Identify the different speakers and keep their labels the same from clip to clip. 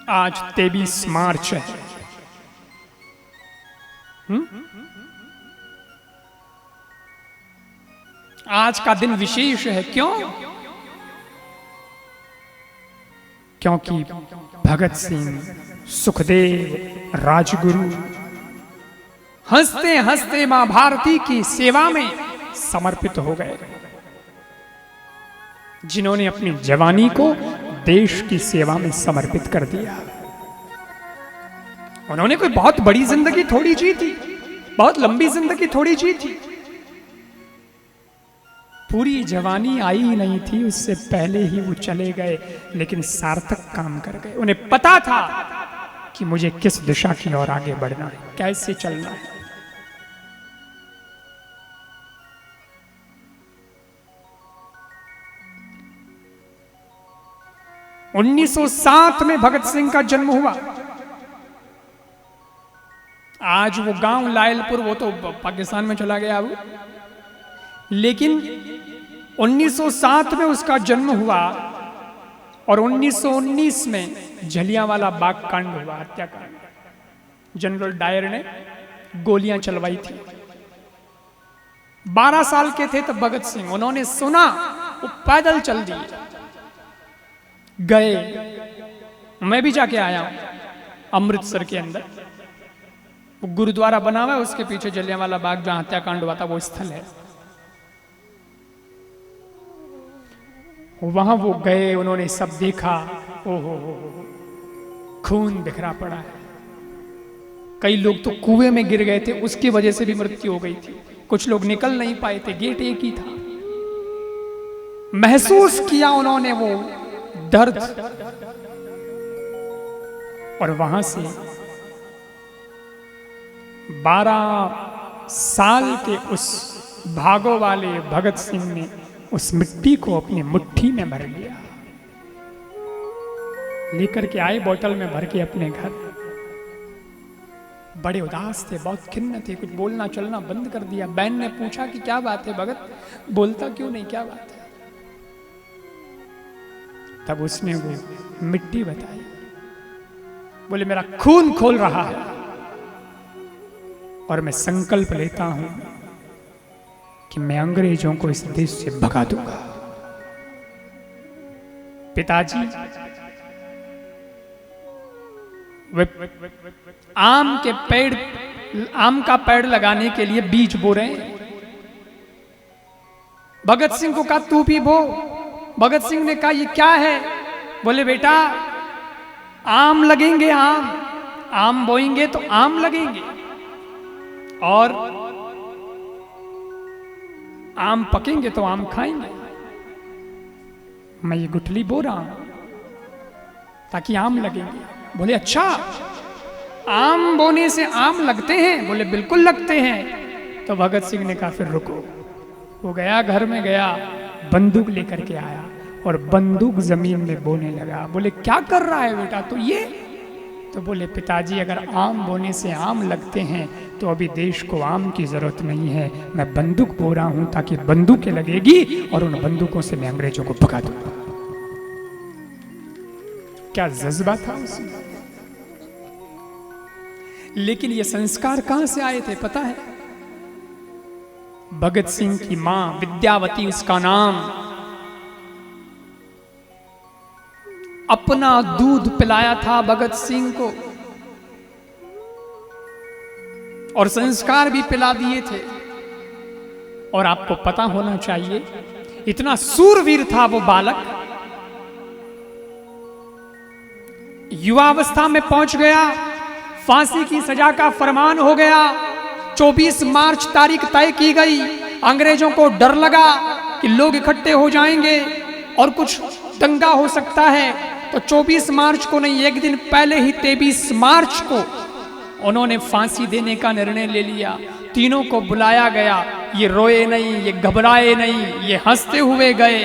Speaker 1: आज 23 मार्च है। आज का दिन विशेष है। क्यों? क्योंकि भगत सिंह, सुखदेव, राजगुरु हंसते हंसते मां भारती की सेवा में समर्पित हो गए, जिन्होंने अपनी जवानी को देश की सेवा में समर्पित कर दिया। उन्होंने कोई बहुत बड़ी जिंदगी थोड़ी जी थी, बहुत लंबी जिंदगी थोड़ी जी थी। पूरी जवानी आई ही नहीं थी, उससे पहले ही वो चले गए, लेकिन सार्थक काम कर गए। उन्हें पता था कि मुझे किस दिशा की ओर आगे बढ़ना है, कैसे चलना है। – 1907 में भगत सिंह का जन्म हुआ। आज वो गांव लायलपुर, वो तो पाकिस्तान में चला गया अब, लेकिन 1907 में उसका जन्म हुआ और 1919 में जलियांवाला बाग कांड हुआ, हत्याकांड। जनरल डायर ने गोलियां चलवाई थी। 12 साल के थे तब भगत सिंह, उन्होंने सुना, वो पैदल चल दिए, गए। मैं भी जाके आया हूं अमृतसर के अंदर, वो गुरुद्वारा बना हुआ है, उसके पीछे जलियांवाला बाग जहां हत्याकांड हुआ था वो स्थल है। वहां वो गए, उन्होंने सब देखा। ओहो हो, खून बिखरा पड़ा है। कई लोग तो कुएं में गिर गए थे, उसकी वजह से भी मृत्यु हो गई थी। कुछ लोग निकल नहीं पाए थे, गेट एक ही था। महसूस किया उन्होंने वो दर्द, और वहां से 12 साल के उस भागो वाले भगत सिंह ने उस मिट्टी को अपनी मुट्ठी में भर लिया, लेकर के आए बोतल में भर के अपने घर। बड़े उदास थे, बहुत खिन्न थे, कुछ बोलना चलना बंद कर दिया। बहन ने पूछा कि क्या बात है भगत, बोलता क्यों नहीं, क्या बात है? तब उसने वो मिट्टी बताई। बोले मेरा खून खोल रहा है और मैं संकल्प लेता हूं कि मैं अंग्रेजों को इस देश से भगा दूंगा। पिताजी आम का पेड़ लगाने के लिए बीज बो रहे हैं। भगत सिंह को कहा तू भी बो। भगत सिंह ने कहा ये क्या है? बोले बेटा आम लगेंगे, आम बोएंगे तो आम लगेंगे, और आम पकेंगे तो आम खाएंगे। मैं ये गुठली बो रहा हूं ताकि आम लगेंगे। बोले अच्छा, आम बोने से आम लगते हैं? बोले बिल्कुल लगते हैं। तो भगत सिंह ने कहा फिर रुको। वो गया, घर में गया, बंदूक लेकर के आया और बंदूक जमीन में बोने लगा। बोले क्या कर रहा है बेटा तो ये? तो बोले पिताजी अगर आम बोने से आम लगते हैं तो अभी देश को आम की जरूरत नहीं है, मैं बंदूक बो रहा हूं ताकि बंदूकें लगेगी और उन बंदूकों से मैं अंग्रेजों को भगा दूंगा। क्या जज्बा था उसमें। लेकिन ये संस्कार कहां से आए थे पता है? भगत सिंह की मां विद्यावती, उसका नाम, अपना दूध पिलाया था भगत सिंह को और संस्कार भी पिला दिए थे। और आपको पता होना चाहिए इतना सूरवीर था वो बालक। युवावस्था में पहुंच गया, फांसी की सजा का फरमान हो गया। 24 मार्च तारीख तय की गई। अंग्रेजों को डर लगा कि लोग इकट्ठे हो जाएंगे और कुछ दंगा हो सकता है, तो 24 मार्च को नहीं, एक दिन पहले ही 23 मार्च को उन्होंने फांसी देने का निर्णय ले लिया। तीनों को बुलाया गया, ये रोए नहीं, ये घबराए नहीं, ये हंसते हुए गए।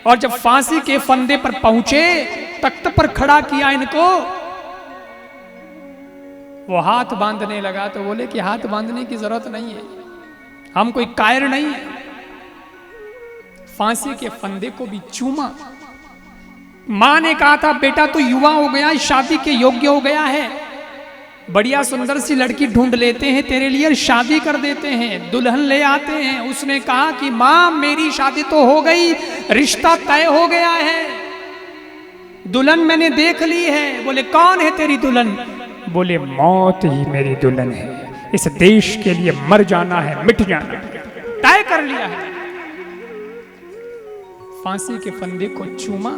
Speaker 1: और जब फांसी के फंदे पर पहुंचे, तख्त पर खड़ा किया इनको, वो हाथ बांधने लगा तो बोले कि हाथ बांधने की जरूरत नहीं है, हम कोई कायर नहीं है। फांसी के फंदे को भी चूमा मां ने कहा था बेटा तू युवा हो गया, शादी के योग्य हो गया है, बढ़िया सुंदर सी लड़की ढूंढ लेते हैं तेरे लिए, शादी कर देते हैं, दुल्हन ले आते हैं। उसने कहा कि मां मेरी शादी तो हो गई, रिश्ता तय हो गया है, दुल्हन मैंने देख ली है। बोले कौन है तेरी दुल्हन? बोले मौत ही मेरी दुल्हन है, इस देश के लिए मर जाना है, मिट जाना है, तय कर लिया है। फांसी के फंदे को चूमा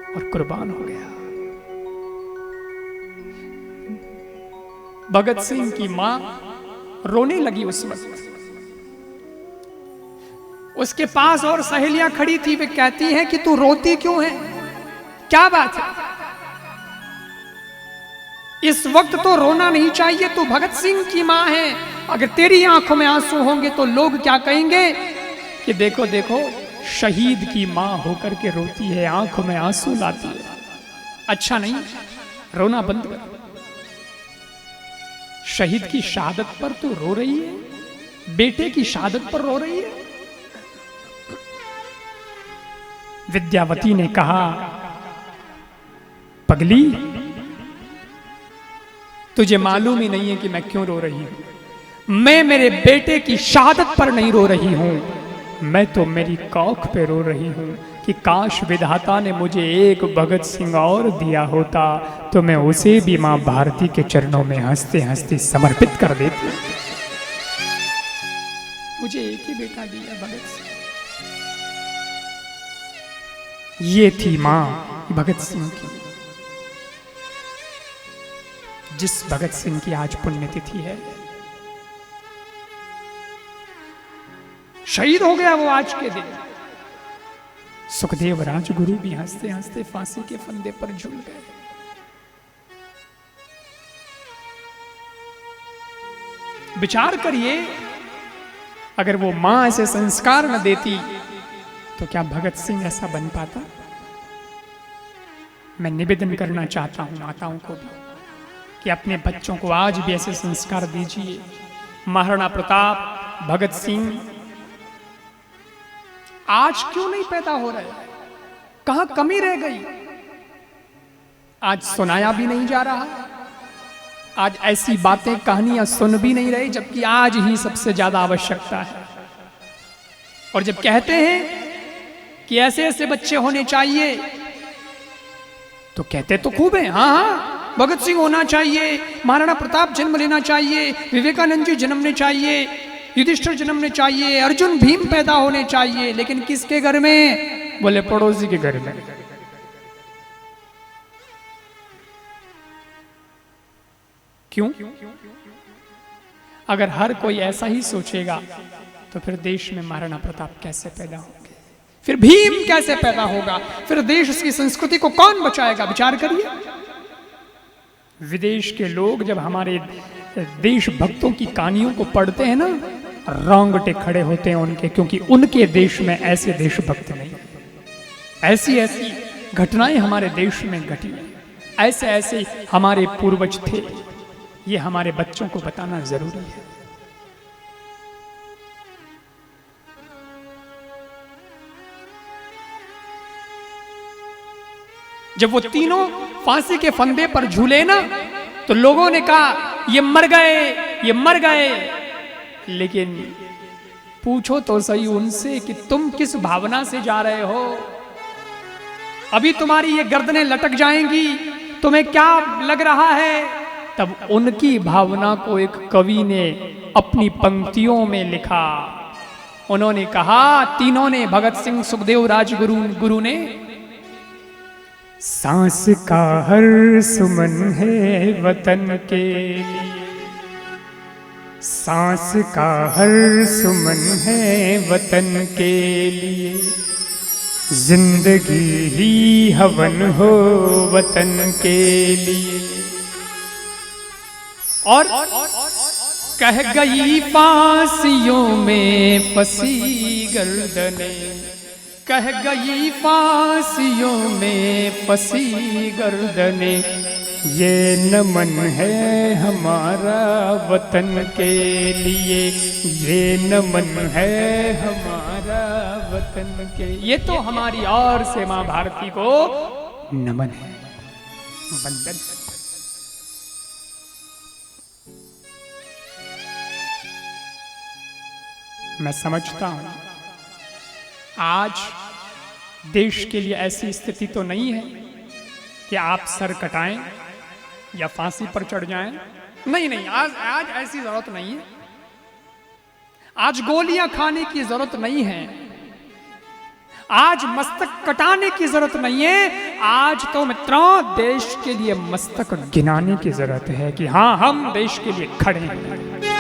Speaker 1: और कुर्बान हो गया। भगत सिंह की मां रोने लगी उस वक्त। उसके पास और सहेलियां खड़ी थी, वे कहती हैं कि तू रोती क्यों है, क्या बात है? इस वक्त तो रोना नहीं चाहिए, तू भगत सिंह की मां है, अगर तेरी आंखों में आंसू होंगे तो लोग क्या कहेंगे कि देखो देखो शहीद की मां होकर के रोती है, आंखों में आंसू लाती है। अच्छा नहीं, रोना बंद कर। शहीद की शहादत पर तो रो रही है, बेटे की शहादत पर रो रही है। विद्यावती ने कहा पगली तुझे मालूम ही नहीं है कि मैं क्यों रो रही हूं। मैं मेरे बेटे की शहादत पर नहीं रो रही हूं, मैं तो मेरी कौख पे रो रही हूं कि काश विधाता ने मुझे एक भगत सिंह और दिया होता तो मैं उसे भी मां भारती के चरणों में हंसते हंसते समर्पित कर देती। मुझे एक ही बेटा दिया भगत सिंह। ये थी मां भगत सिंह की, जिस भगत सिंह की आज पुण्यतिथि है। शहीद हो गया वो आज के दिन। सुखदेव राजगुरु भी हंसते हंसते फांसी के फंदे पर झूल गए। विचार करिए, अगर वो मां ऐसे संस्कार न देती तो क्या भगत सिंह ऐसा बन पाता? मैं निवेदन करना चाहता हूं माताओं को भी कि अपने बच्चों को आज भी ऐसे संस्कार दीजिए। महाराणा प्रताप, भगत सिंह आज क्यों नहीं पैदा हो रहे? कहां कमी रह गई? आज सुनाया भी नहीं जा रहा, आज ऐसी बातें कहानियां सुन भी नहीं रही, जबकि आज ही सबसे ज्यादा आवश्यकता है। और जब कहते हैं कि ऐसे ऐसे बच्चे होने चाहिए तो कहते तो खूब है, हाँ हाँ भगत सिंह होना चाहिए, महाराणा प्रताप जन्म लेना चाहिए, विवेकानंद जी जन्मने चाहिए, युधिष्ठिर जन्मने चाहिए, अर्जुन भीम पैदा होने चाहिए, लेकिन किसके घर में? बोले पड़ोसी के घर में। क्यों? अगर हर कोई ऐसा ही सोचेगा तो फिर देश में महाराणा प्रताप कैसे पैदा होंगे, फिर भीम कैसे पैदा होगा, फिर देश की संस्कृति को कौन बचाएगा? विचार करिए। विदेश के लोग जब हमारे देशभक्तों की कहानियों को पढ़ते हैं ना, रोंगटे खड़े होते हैं उनके, क्योंकि उनके देश में ऐसे देशभक्त नहीं। ऐसी ऐसी घटनाएं हमारे देश में घटी, ऐसे ऐसे हमारे पूर्वज थे, ये हमारे बच्चों को बताना जरूरी है। जब वो तीनों फांसी के फंदे पर झूले ना, तो लोगों ने कहा ये मर गए, ये मर गए। लेकिन पूछो तो सही उनसे कि तुम किस भावना से जा रहे हो? अभी तुम्हारी ये गर्दनें लटक जाएंगी, तुम्हें क्या लग रहा है? तब उनकी भावना को एक कवि ने अपनी पंक्तियों में लिखा। उन्होंने कहा, तीनों ने, भगत सिंह, सुखदेव, राजगुरु ने, सांस का हर सुमन है वतन के लिए, सांस का हर सुमन है वतन के लिए, जिंदगी ही हवन हो वतन के लिए। और कह गई फांसियों में फंसी गर्दने, कह गई फांसियों में फंसी गर्दने, ये नमन है हमारा वतन के लिए, ये नमन है हमारा वतन के। ये तो हमारी और से मां भारती को नमन है, वंदन। मैं समझता हूं आज देश के लिए ऐसी स्थिति तो नहीं है कि आप सर कटाएं या फांसी पर चढ़ जाएं। नहीं नहीं, आज ऐसी जरूरत नहीं है। आज गोलियां खाने की जरूरत नहीं है, आज मस्तक कटाने की जरूरत नहीं है। आज तो मित्रों देश के लिए मस्तक गिनाने की जरूरत है कि हां हम देश के लिए खड़े हैं।